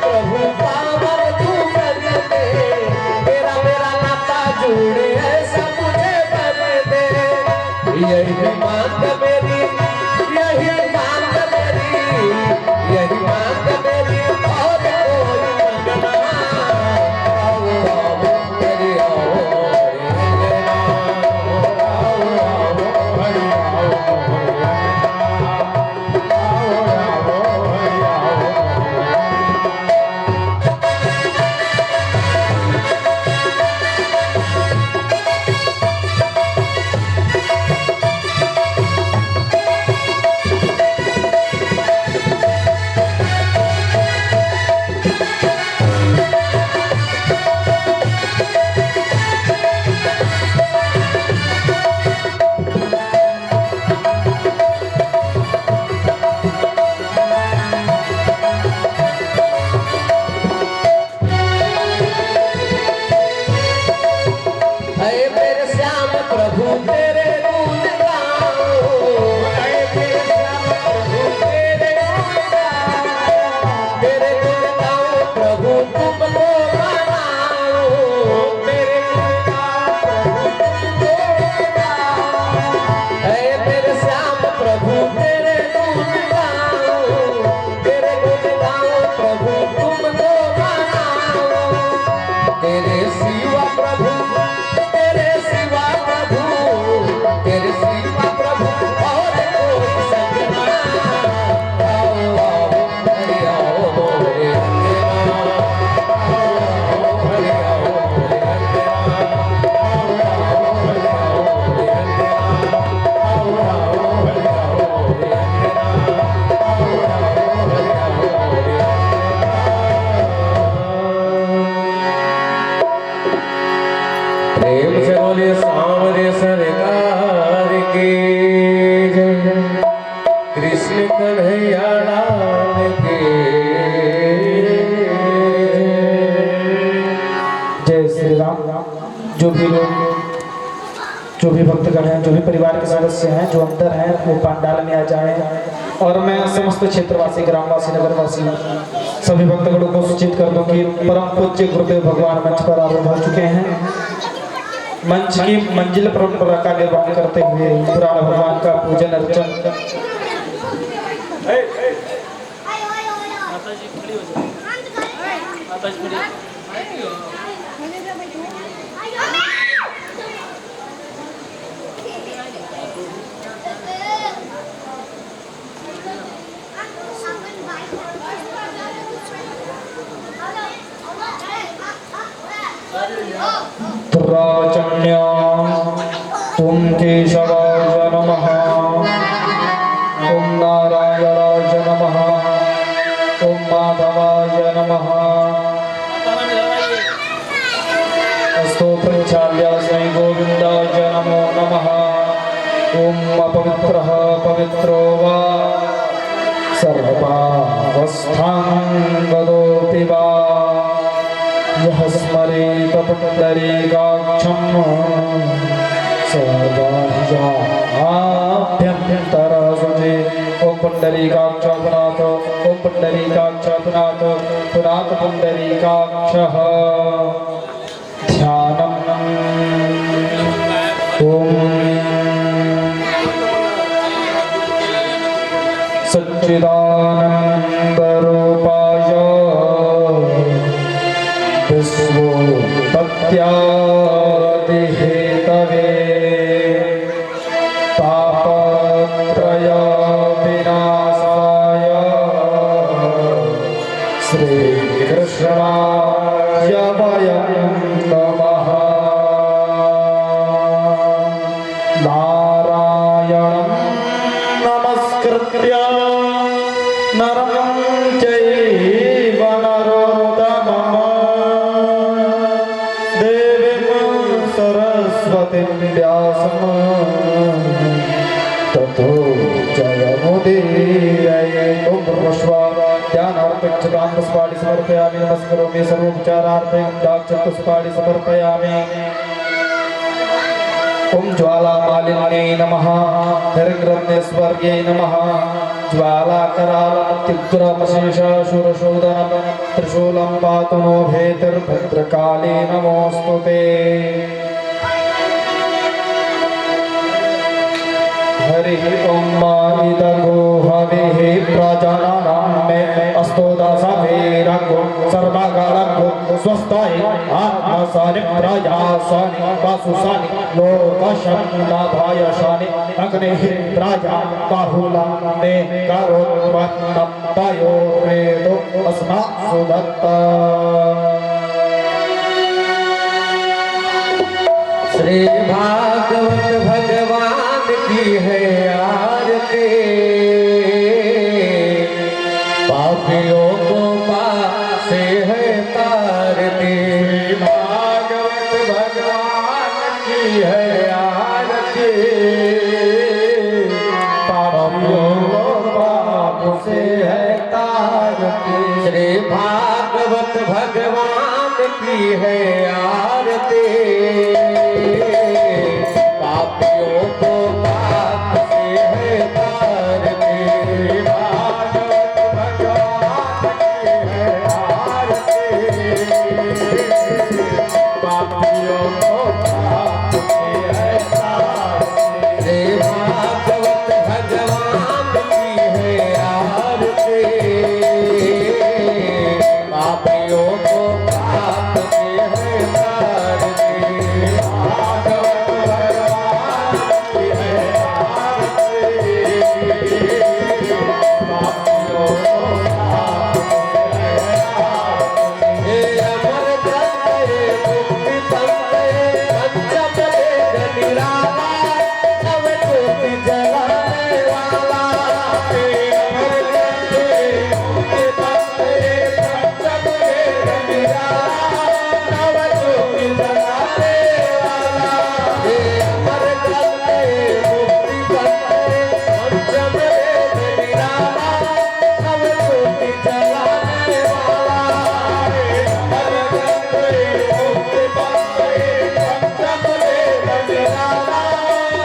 प्रभु पावन तू कर दे, तेरा मेरा नाता जुड़े ऐसा मुझे कर दे। यही मांग मेरी, यही मांग मेरी, यही मांग मेरी, और कोई मंगना। आओ आओ मेरे आओ रे अंगना, आओ आओ हरि आओ जो भी लोग, जो भी भक्तगण हैं, जो भी परिवार के सदस्य हैं, जो अंदर हैं, वो पंडाल में आ जाएं। और मैं समस्त क्षेत्रवासी, ग्रामवासी, नगरवासी सभी भक्तगणों को सूचित कर दूं कि परम पूज्य गुरुदेव भगवान मंच पर आरूढ़ हो चुके हैं। मंच की मंजिल परंपरा का निर्वहन करते हुए पुराण भगवान का पूजन अर्चन त्राचन्या तुम केशवाय नमः, ओम नारायणाय नमः, ओम माधवाय नमः। अस्तो प्रक्षाल्य श्री गोविंदाय नमो नमः। ओम अपवित्रः पवित्रो वा सर्वावस्थां गतोऽपि वा यः स्मरेत पुण्डरीकाक्षं सर्वाभ्यन्तरसुजे। ओम पुण्डरीकाक्षनाथ, ओम पुण्डरीकाक्षनाथ, पुनाथ पुण्डरीकाक्षः। ध्यानम् ओम सच्चिदानन्दरूपाय विश्वोत्पत्त्यादिहेतवे तापत्रय विनाशाय श्रीकृष्णाय वयं नमः। नारायणं नमस्कृत्य नरं चैव नरोत्तमं देवीं सरस्वतीं व्यासं ततो जयमुदीरये। ओम ध्यानार्पण पुष्पाणि समर्पयामि। नमस्करोमि सर्वोपचारार्थं दाक्षपुष्पाणि समर्पयामि। ओम ज्वाला मालिन्यै नमः, हिरण्यस्वर्ग्यै नमः, ज्वालाकरालमत्युग्रमशेषासुरशोदनं त्रिशूलं पातु नो भेतिर्भद्रकाले नमोऽस्तु ते। हरिः ॐ इदगो हविः प्रजननं मे अस्तु दशभिरगो सर्वगणगो स्वस्ताय आत्मसानि प्रजासानि वासुसानि लोकशन्नभायशानि अग्निः प्रजा बाहुलं मे करोत्पन्नं तयोरेतो अस्मासु दत्ता। श्री भागवत भगवान की है आरती, पापियों को पाप से है तारती। भागवत भगवान की है आरती, पापियों को पाप से है तारती। श्री भागवत भगवान की है आरती, पापियों को पाप से है तारती। भागवत भगवान की है आरती, पापियों को पाप से है तारती। श्री भागवत भगवान की है आरती, पापियों को पाप से है तारती। भागवत भगवान की है आरती, पापियों को पाप से है तारती। हे अमर ग्रंथ हे मुक्ति पंथ हे पंचम वेद निराला, नव ज्योति जलाने वाला। हे अमर ग्रंथ हे मुक्ति पंथ हे पंचम वेद निराला, नव ज्योति जलाने वाला। हे अमर ग्रंथ हे मुक्ति पंथ हे पंचम वेद निराला, नव ज्योति जलाने वाला। अमर ग्रंथ हे मुक्ति पंथ हे पंचम वेद निराला,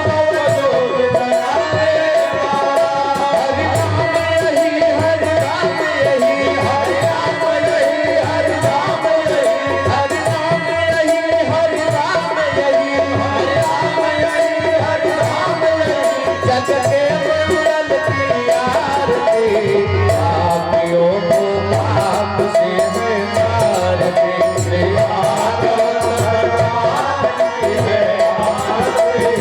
नव ज्योति जलाने वाला। हरि राम यही, हरि राम यही, हरि राम यही, हरि राम यही, हरि राम यही, हरि राम यही, हरि राम यही, हरि राम यही। जग के मंगल की आरती, पापियों को पाप से है तारती। श्री भागवत भगवान की है आरती,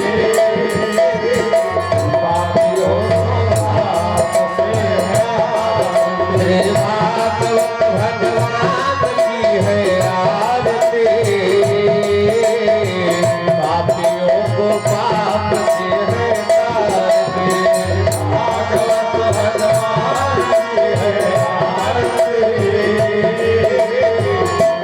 पापियों को पाप से है तारती। श्री भागवत भगवान की है आरती, पापियों को पाप से है तारती। भागवत भगवान की है आरती,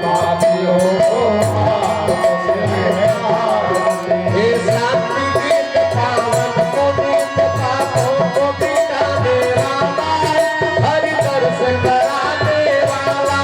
पापियों को पाप से है तारती। हे शांति गीत पावन पुनीत पापों को मिटाने वाला, हरि दर्श कराने वाला।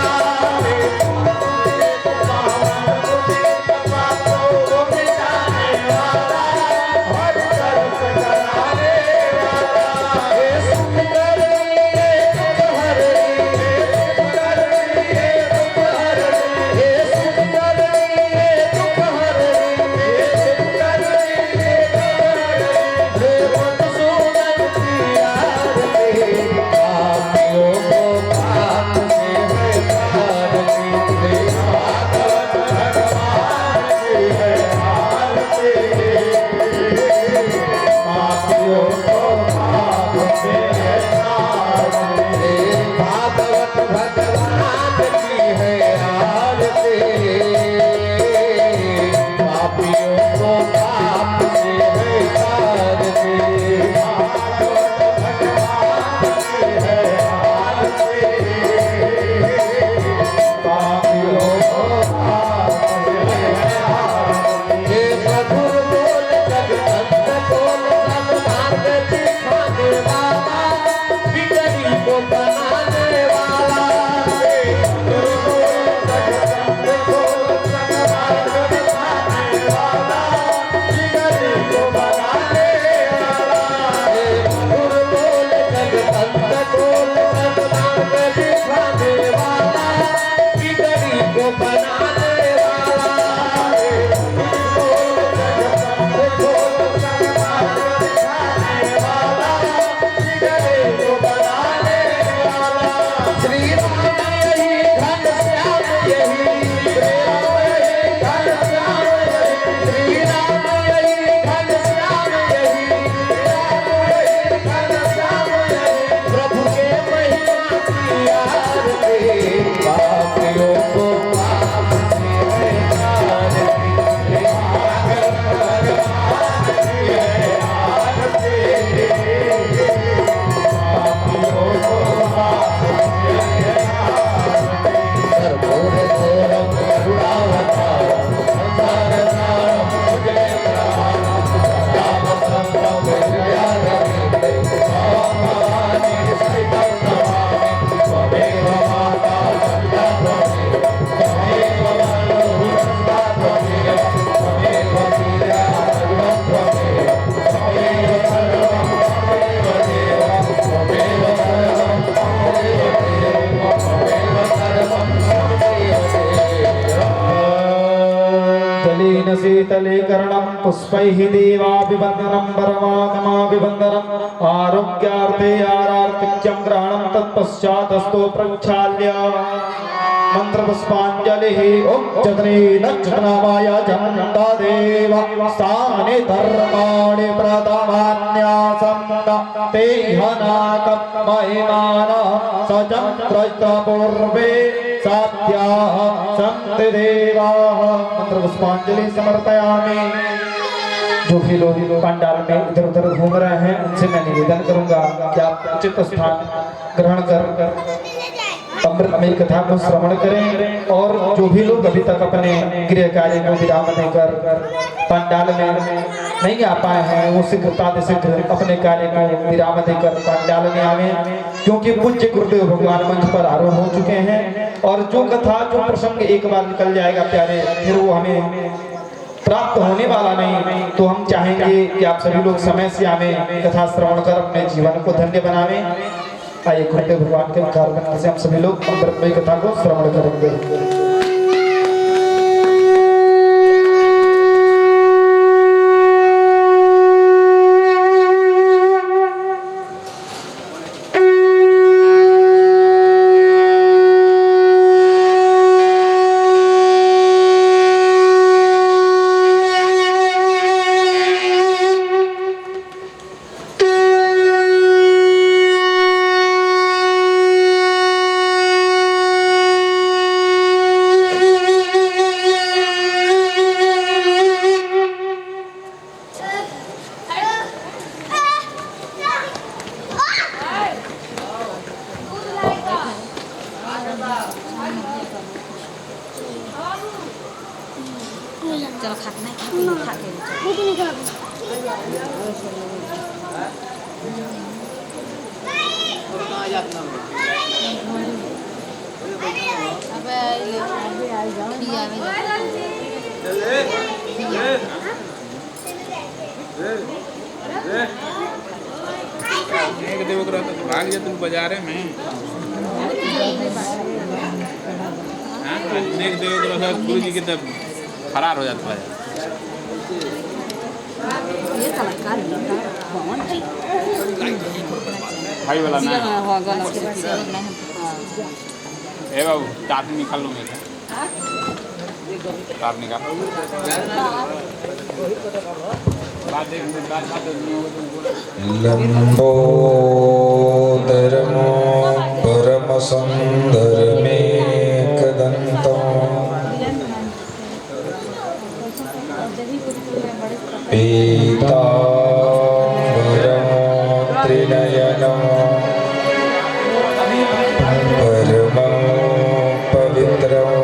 शीतलीकरणं पुष्पैः देवाभिवन्दनं परमागमाभिवन्दनम् आरोग्यार्थे आरार्तिक्यं ग्रहणं तत्पश्चादस्तु प्रक्षाल्य मंत्रपुष्पांजलिः ॐ जगने नक्षत्रनामाय जन्ता देव स्थाने धर्माणि प्रथमान्यासं ते हनाकं महिमानः सचन्द्रपूर्वे साध्याः सन्ति देवाः। मंत्रपुष्पांजलि समर्पयामि। जो भी लोग पंडाल में इधर उधर घूम रहे हैं उनसे मैं निवेदन करूंगा कि आप उचित स्थान ग्रहण कर अमृत मेरी कथा को श्रवण करें और जो भी लोग अभी तक अपने गृह कार्य को विराम देकर पंडाल में नहीं आ पाए हैं वो शीघ्रता से अपने कार्य को विराम देकर पंडाल में आवे, क्योंकि पूज्य गुरुदेव भगवान मंच पर आरूढ़ हो चुके हैं और जो कथा जो प्रसंग एक बार निकल जाएगा प्यारे फिर वो हमें प्राप्त होने वाला नहीं। तो हम चाहेंगे कि आप सभी लोग समय से आवे, कथा श्रवण कर अपने जीवन को धन्य बनावे। आइए गुरुदेव भगवान के कार्य से हम सभी लोग अमृतमयी कथा को श्रवण करेंगे। चलो खाना है खाते भाग जा तुम बाजार में देख देव गुरु जी की तब फरार हो जाता है। भाई वाला ना ए बाबू टाट निकाल लो मेरा टाट निकाल लंबोदरमो परमसुन्दरमेकदन्तं पीताम्बरमो त्रिनयनं परमं पवित्रम्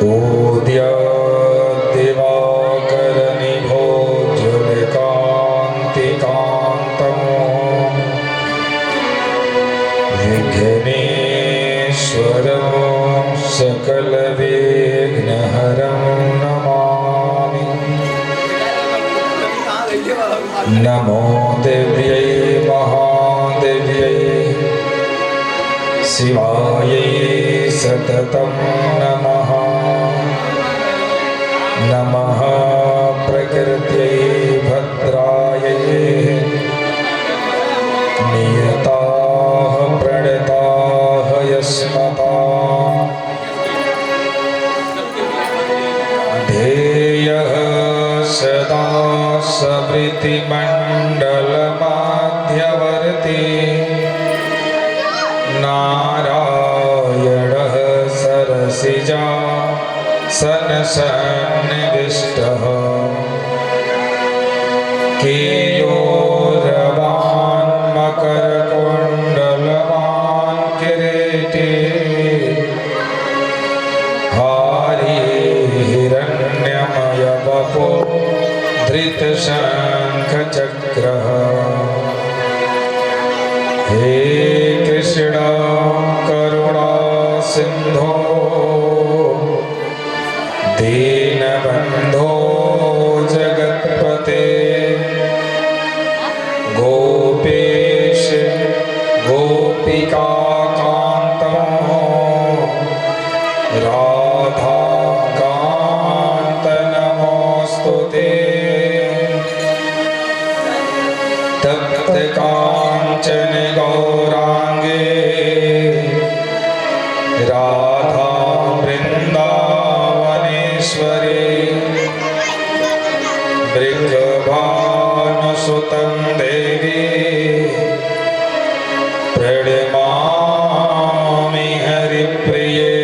उद्यदिवाकरनिभोज्वलकान्तिकान्तं विघ्नेश्वरं सकलविघ्नहरं नमामि। नमो देव्यै महादेव्यै शिवायै सततं नमः। नमः प्रकृत्यै भद्रायै नियताः प्रणताः यस्मताम् ध्येयः सदा स्मृतिमण्डलमाध्यवर्ती नारायणः सरसिजा सन्निविष्टः केयूरवान् मकरकुण्डलवान् किरीटी हारी हिरण्यमयवपो धृतशङ्खचक्रः। हे कृष्ण करुणा सिन्धो दीन कांचन गौरांगे राधा वृंदावनेश्वरी वृषभानुसुतं देवी प्रणमामि हरिप्रिये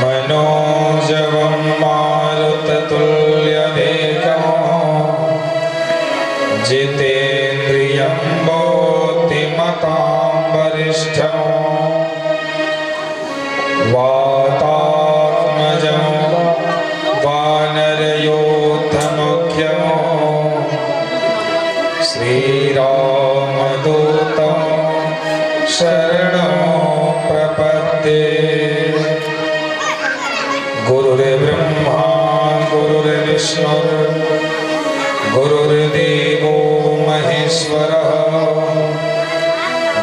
मनोजवं मारुततुल्यवेगं जितेन्द्रियं बुद्धिमतां वरिष्ठं वातात्मजं वानरयोद्धमुख्यं श्रीरामदूतं शरणं प्रपद्ये। गुरुर्ब्रह्मा गुरुर्विष्णु गुरुर्देवो महेश्वरः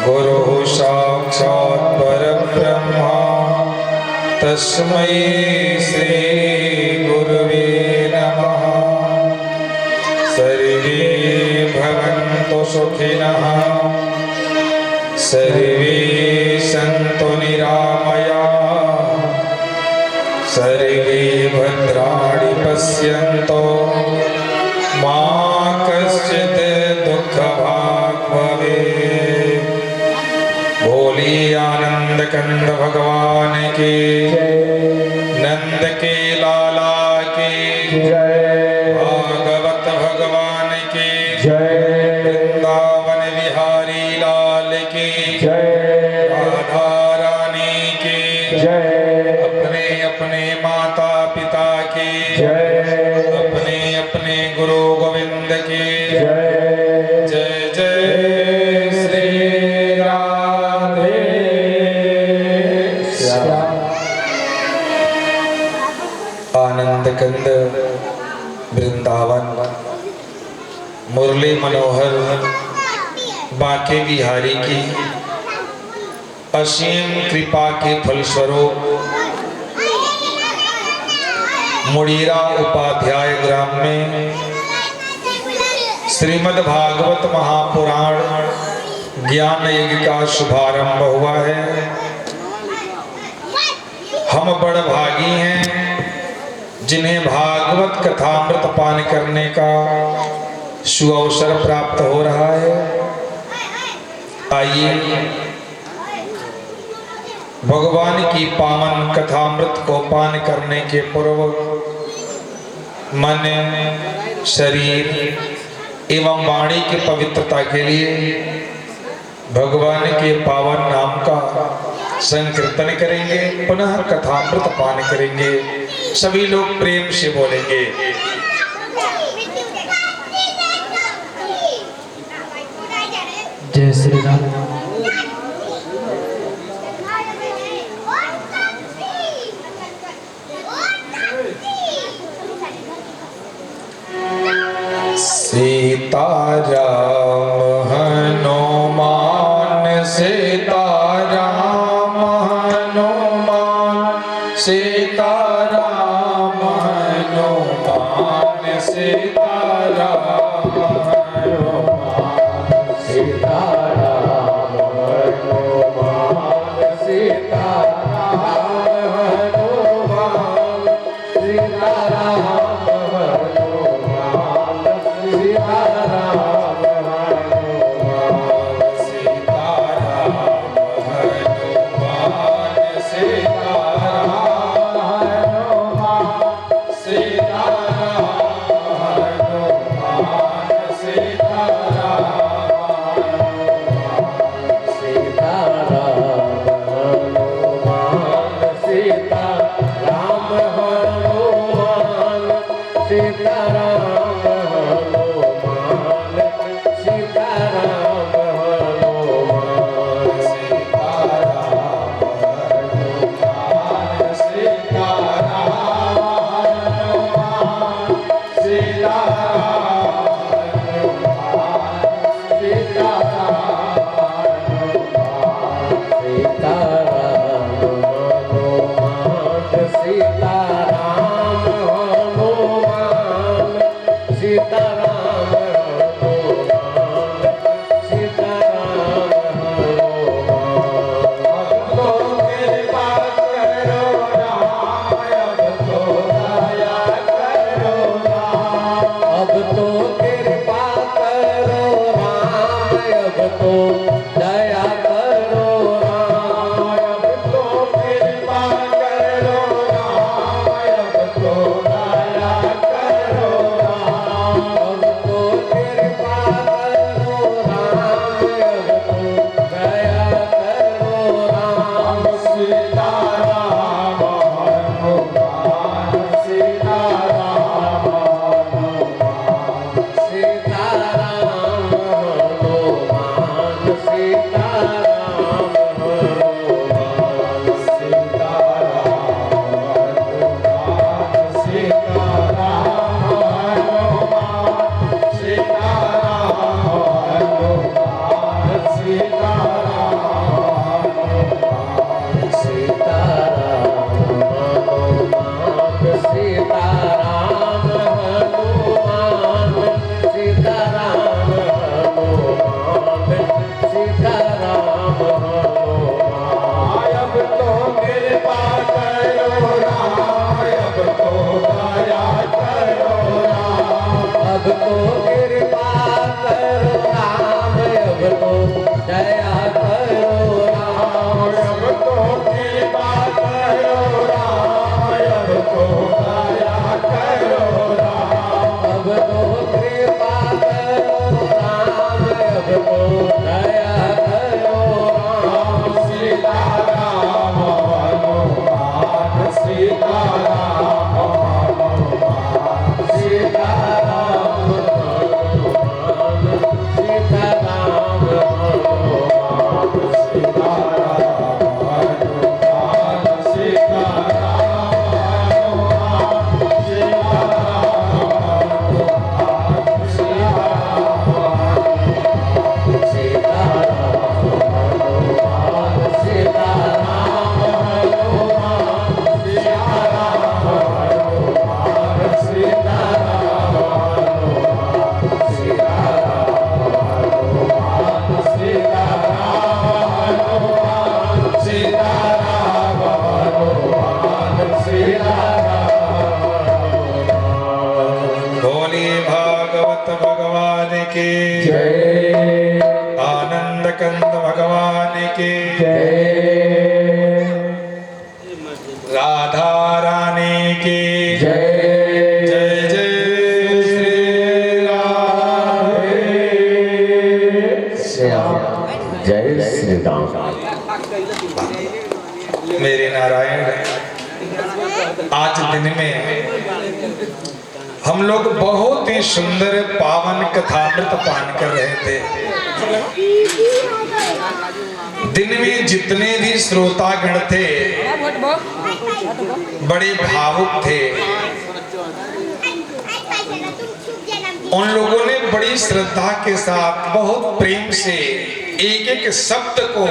गुरुः साक्षात् परब्रह्म तस्मै श्री गुरुवे नमः। सर्वे भवन्तु सुखिनः सर्वे सन्तु निरामयाः सर्वे भद्राणि पश्यन्तु मा कश्चित् दुःखभाग् भवेत्। बोली आनंद कंद भगवान की नंद के लाला की भागवत भगवान की वृंदावन विहारी लाल की राधा रानी की अपने अपने माता पिता की अपने अपने गुरु गोविंद की जय जय श्री राधे श्याम। आनंद कंद वृंदावन मुरली मनोहर बांके बिहारी की असीम कृपा के फलस्वरूप मुड़ीरा उपाध्याय ग्राम में श्रीमद् भागवत महापुराण ज्ञान यज्ञ का शुभारंभ हुआ है। हम बड़ भागी हैं जिन्हें भागवत कथामृत पान करने का सुअवसर प्राप्त हो रहा है। आइए भगवान की पावन कथामृत को पान करने के पूर्व मन शरीर एवं वाणी की पवित्रता के लिए भगवान के पावन नाम का संकीर्तन करेंगे, पुनः कथामृत पान करेंगे। सभी लोग प्रेम से बोलेंगे जय श्री राम। सीताराम हनुमान सीताराम हनुमान सीताराम हनुमान सीताराम हनुमान सीताराम हनुमान सीताराम हनुमान सीताराम दया करो राम, अब तो कृपा करो राम, अब तो दया करो राम, अब तो कृपा करो राम, अब तो दया करो राम। सीताराम हनुमान, सीताराम हनुमान, सीताराम हनुमान, सीताराम हनुमान, सीताराम हनुमान, सीताराम हनुमान, सीताराम हनुमान, सीताराम हनुमान, सीताराम हनुमान। अब तो कृपा करो राम, अब तो दया करो राम, अब तो कृपा करो राम, अब तो दया करो राम, अब तो कृपा करो राम, अब तो दया करो राम, अब तो कृपा करो राम, अब तो दया करो राम। सीताराम हनुमान, सीताराम हनुमान, सीताराम हनुमान, सीताराम हनुमान, सीताराम हनुमान, बोली भागवत भगवान की जय, आनंद कंद भगवान की जय, राधा रानी की जय, जय जय श्री राधे श्याम, जय श्री राम। मेरे नारायण, आज दिन में हम लोग बहुत ही सुंदर पावन कथामृत पान कर रहे थे। दिन में जितने भी श्रोतागण थे बड़े भावुक थे। उन लोगों ने बड़ी श्रद्धा के साथ बहुत प्रेम से एक एक शब्द को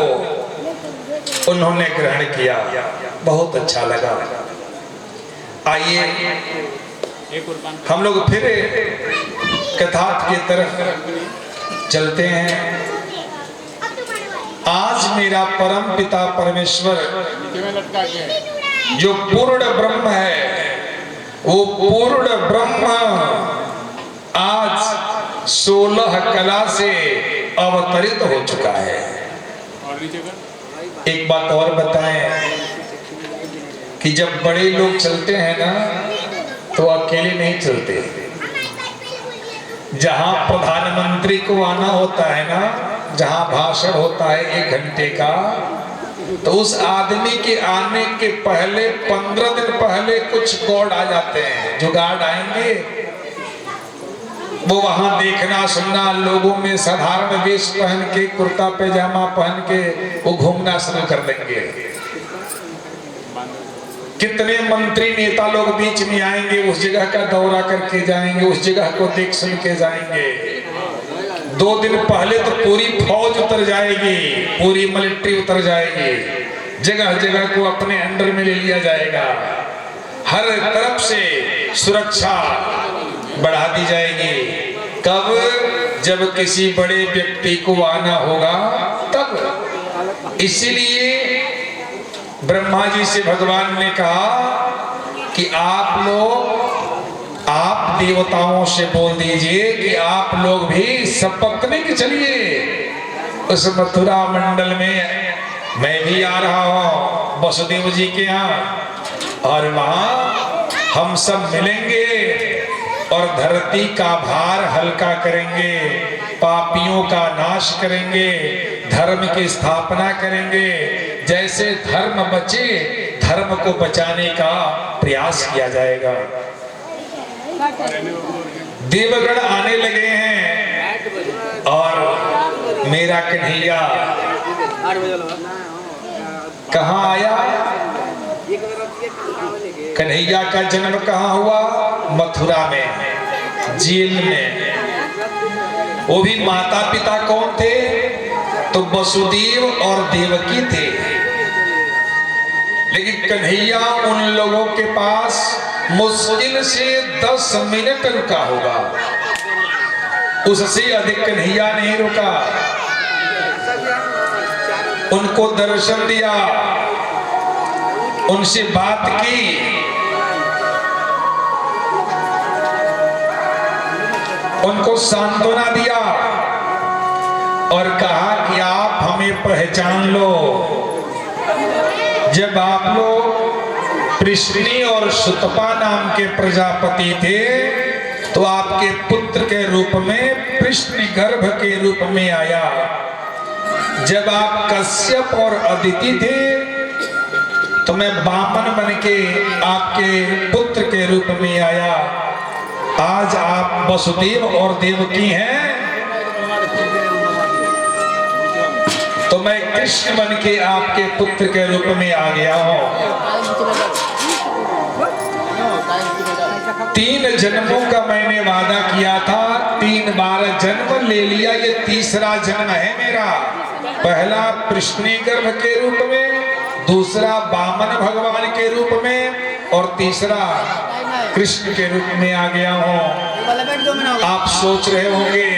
उन्होंने ग्रहण किया। बहुत अच्छा लगा। आइए हम लोग फिर कथा की तरफ चलते हैं। आज मेरा परम पिता परमेश्वर जो पूर्ण ब्रह्म है, वो पूर्ण ब्रह्म आज 16 कला से अवतरित हो चुका है। एक बात और बताएं कि जब बड़े लोग चलते हैं ना तो अकेले नहीं चलते। जहां प्रधानमंत्री को आना होता है ना, जहां भाषण होता है 1 घंटे का, तो उस आदमी के आने के पहले 15 दिन पहले कुछ गार्ड आ जाते हैं। जो गार्ड आएंगे वो वहां देखना सुनना, लोगों में साधारण वेश पहन के, कुर्ता पैजामा पहन के वो घूमना शुरू कर देंगे। कितने मंत्री नेता लोग बीच में आएंगे, उस जगह का दौरा करके जाएंगे, उस जगह को देख सुन के जाएंगे। 2 दिन पहले तो पूरी फौज उतर जाएगी, पूरी मिलिट्री उतर जाएगी, जगह जगह को अपने अंडर में ले लिया जाएगा। हर तरफ से सुरक्षा बढ़ा दी जाएगी। कब? जब किसी बड़े व्यक्ति को आना होगा तब। इसीलिए ब्रह्मा जी से भगवान ने कहा कि आप लोग, आप देवताओं से बोल दीजिए कि आप लोग भी सपत्नीक चलिए, उस मथुरा मंडल में मैं भी आ रहा हूँ वसुदेव जी के यहाँ, और वहां हम सब मिलेंगे और धरती का भार हल्का करेंगे, पापियों का नाश करेंगे, धर्म की स्थापना करेंगे। जैसे धर्म बचे, धर्म को बचाने का प्रयास किया जाएगा। देवगण आने लगे हैं और मेरा कन्हैया कहाँ आया? कन्हैया का जन्म कहाँ हुआ? मथुरा में, जेल में। वो भी माता पिता कौन थे? तो वसुदेव और देवकी थे। लेकिन कन्हैया उन लोगों के पास मुश्किल से 10 मिनट रुका होगा, उससे अधिक कन्हैया नहीं रुका। उनको दर्शन दिया, उनसे बात की, उनको सांत्वना दिया और कहा कि आप हमें पहचान लो। जब आप लोग पृश्नी और सुतपा नाम के प्रजापति थे तो आपके पुत्र के रूप में पृश्नी गर्भ के रूप में आया। जब आप कश्यप और अदिति थे तो मैं बामन बन के आपके पुत्र के रूप में आया। आज आप वसुदेव और देवकी हैं तो मैं कृष्ण बन के आपके पुत्र के रूप में आ गया हूं। 3 जन्मों का मैंने वादा किया था, 3 बार जन्म ले लिया, ये तीसरा जन्म है मेरा। पहला पृश्नी गर्भ के रूप में, दूसरा वामन भगवान के रूप में, और तीसरा कृष्ण के रूप में आ गया हूँ। आप सोच रहे होंगे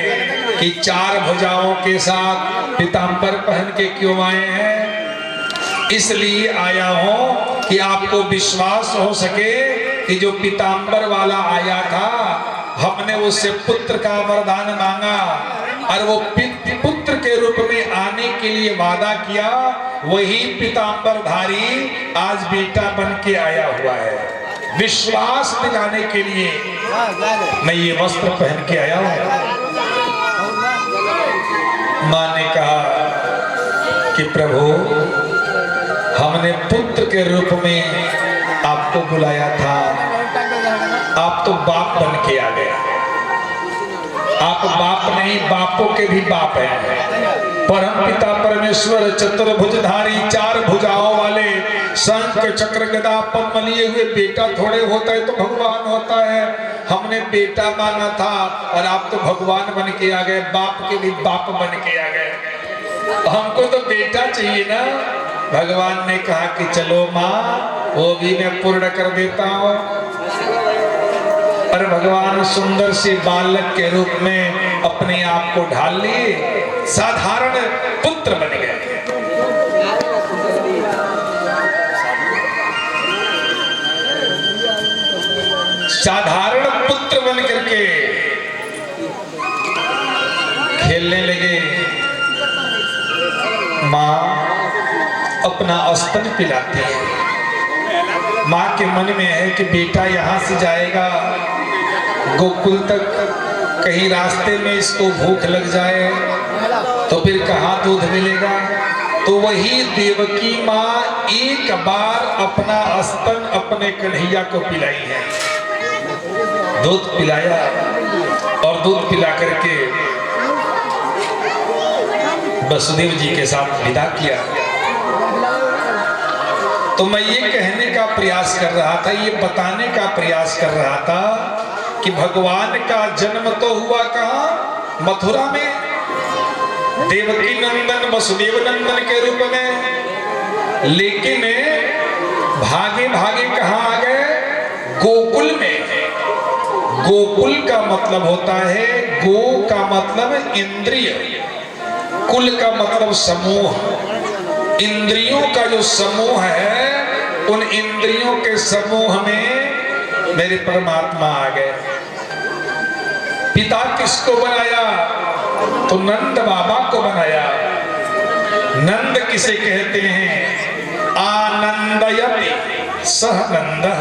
कि 4 भुजाओं के साथ पीताम्बर पहन के क्यों आए हैं? इसलिए आया हूँ कि आपको विश्वास हो सके कि जो पीताम्बर वाला आया था, हमने उससे पुत्र का वरदान मांगा और वो पुत्र के रूप में आने के लिए वादा किया। वही पीताम्बरधारी आज बेटा बन के आया हुआ है। विश्वास दिलाने के लिए मैं ये वस्त्र पहन के आया हूँ। मां ने कहा कि प्रभु, हमने पुत्र के रूप में आपको बुलाया था, आप तो बाप बन के आ गए। आप बाप नहीं, बापों के भी बाप हैं। परम पिता परमेश्वर चतुर्भुजधारी, 4 भुजाओं वाले, शंख चक्र गदा पद्म लिए हुए बेटा थोड़े होता है तो भगवान होता है। हमने बेटा मांगा था और आप तो भगवान बन के आ गए, बाप के भी बाप बन के आ गए। हमको तो बेटा चाहिए ना। भगवान ने कहा कि चलो माँ, वो भी मैं पूर्ण कर देता हूँ। और भगवान सुंदर से बालक के रूप में अपने आप को ढाल लिए, साधारण पुत्र बन गए। साधारण पुत्र बन करके खेलने लगे। माँ अपना स्तन पिलाती है। माँ के मन में है कि बेटा यहाँ से जाएगा गोकुल तक, कहीं रास्ते में इसको भूख लग जाए तो फिर कहाँ दूध मिलेगा। तो वही देवकी माँ एक बार अपना स्तन अपने कन्हैया को पिलाई है। दूध पिलाया और दूध पिला करके वसुदेव जी के साथ विदा किया। तो मैं ये कहने का प्रयास कर रहा था, ये बताने का प्रयास कर रहा था कि भगवान का जन्म तो हुआ कहाँ? मथुरा में, देवकी नंदन वसुदेव नंदन के रूप में। लेकिन भागे भागे कहाँ आ गए? गोकुल में। गोकुल का मतलब होता है, गो का मतलब इंद्रिय, कुल का मतलब समूह। इंद्रियों का जो समूह है, उन इंद्रियों के समूह में मेरे परमात्मा आ गए। पिता किसको बनाया? तो नंद बाबा को बनाया। नंद किसे कहते हैं? आनंदयति सह नंदः,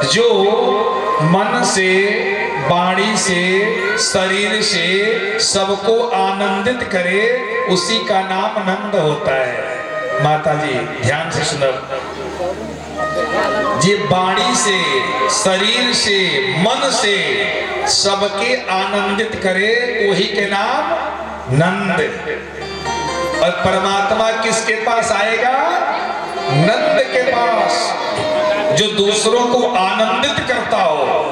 जो मन से, वाणी से, शरीर से सबको आनंदित करे, उसी का नाम नंद होता है। माता जी ध्यान से सुनो, जे वाणी से, शरीर से, मन से सबके आनंदित करे, वही के नाम नंद। और परमात्मा किसके पास आएगा? नंद के पास, जो दूसरों को आनंदित करता हो,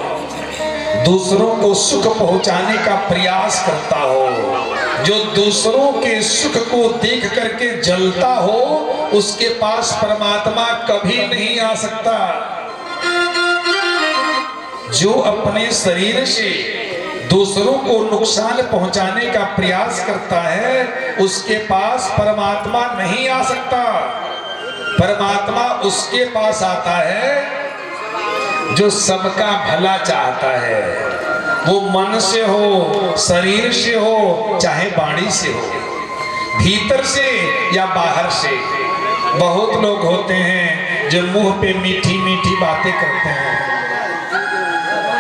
दूसरों को सुख पहुंचाने का प्रयास करता हो, जो दूसरों के सुख को देख करके जलता हो, उसके पास परमात्मा कभी नहीं आ सकता। जो अपने शरीर से दूसरों को नुकसान पहुंचाने का प्रयास करता है, उसके पास परमात्मा नहीं आ सकता। परमात्मा उसके पास आता है जो सबका भला चाहता है, वो मन से हो, शरीर से हो, चाहे वाणी से हो, भीतर से या बाहर से। बहुत लोग होते हैं जो मुंह पे मीठी मीठी बातें करते हैं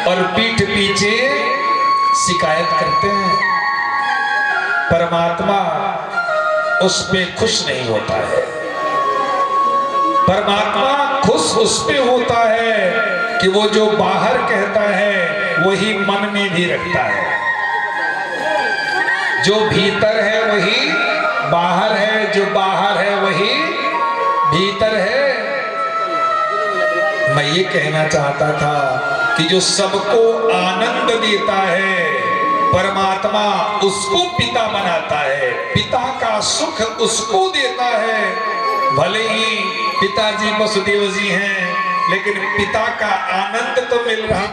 और पीठ पीछे शिकायत करते हैं। परमात्मा उस पे खुश नहीं होता है। परमात्मा खुश उस पे होता है कि वो जो बाहर कहता है वही मन में भी रखता है, जो भीतर है वही बाहर है, जो बाहर है वही भीतर है। मैं ये कहना चाहता था कि जो सबको आनंद देता है, परमात्मा उसको पिता बनाता है, पिता का सुख उसको देता है। भले ही पिताजी वसुदेव जी हैं, लेकिन पिता का आनंद तो मिल रहा।